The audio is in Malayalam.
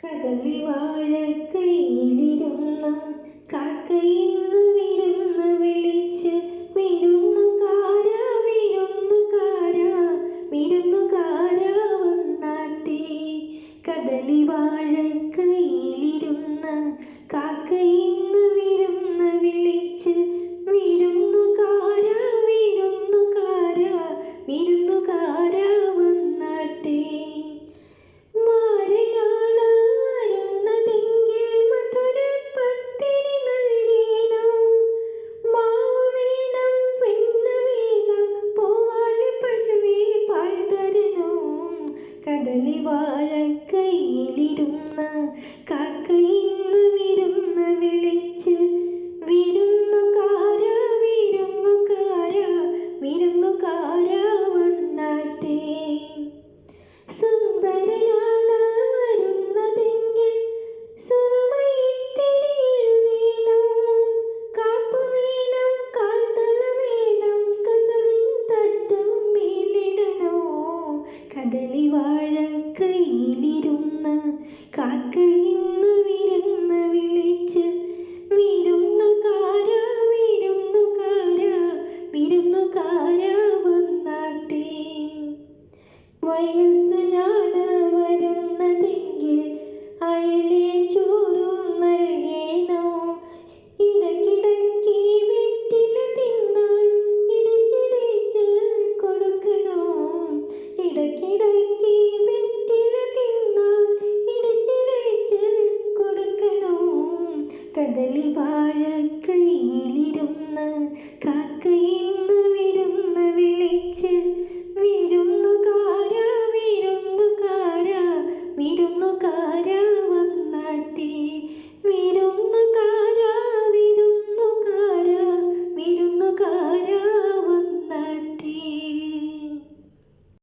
കദളി വാഴക്കൈയിലിരുന്ന കാക്കയിന്ന് വിരുന്ന് വിളിച്ച് വിരുന്നുകാരാ വിരുന്നുകാരാ വിരുന്നുകാരാ വന്നാട്ടെ. കദളി വാഴക്കൈയിലിരുന്ന കാക്കയിന്ന് വിരുന്ന് വിളിച്ച് വിരുന്നുകാരാ വിരുന്നുകാരാ വിരുന്നുകാരാ വന്നാട്ടെ. മാരനാണ് വരുന്നതെങ്കിൽ മധുരപ്പത്തിരി നൽകേണം. മാവ് വേണം, വെണ്ണ വേണം, പൂവാലി പശുവേ പാൽ തരണം. കദളി വാഴക്കൈയിലിരുന്ന കാക്കയിന്ന് വിരുന്ന് വിളിച്ച് വിരുന്നുകാരാ വിരുന്നുകാരാ വിരുന്നുകാരാ വന്നാട്ടെ. സുന്ദരനാണ് വരുന്നതെങ്കിൽ സുറുമയിത്തിരി എഴുതേണം. കാപ്പു വേണം, കാൽത്തള വേണം, കസവിൻ തട്ടം മേലിടണോ. കദളി വാഴക്കൈയിലിരുന്ന കാക്കയിന്ന് വിരുന്ന് വിളിച്ച് വിരുന്നുകാരാ വിരുന്നുകാരാ വിരുന്നുകാരാ വന്നാട്ടെ. വയസ്സനാണ് വരുന്നതെങ്കിൽ അയലയും ചോറും നൽകേണം. ഇടയ്ക്കിടയ്ക്ക് വെറ്റില തിന്നാൻ ഇടിച്ചിടിച്ച് കൊടുക്കണം. ഇടയ്ക്കിടയ്ക്ക് വെറ്റില തിന്നാൻ ഇടിച്ചിടിച്ച് കൊടുക്കണം. കദളി വാഴക്കൈയിലിരുന്ന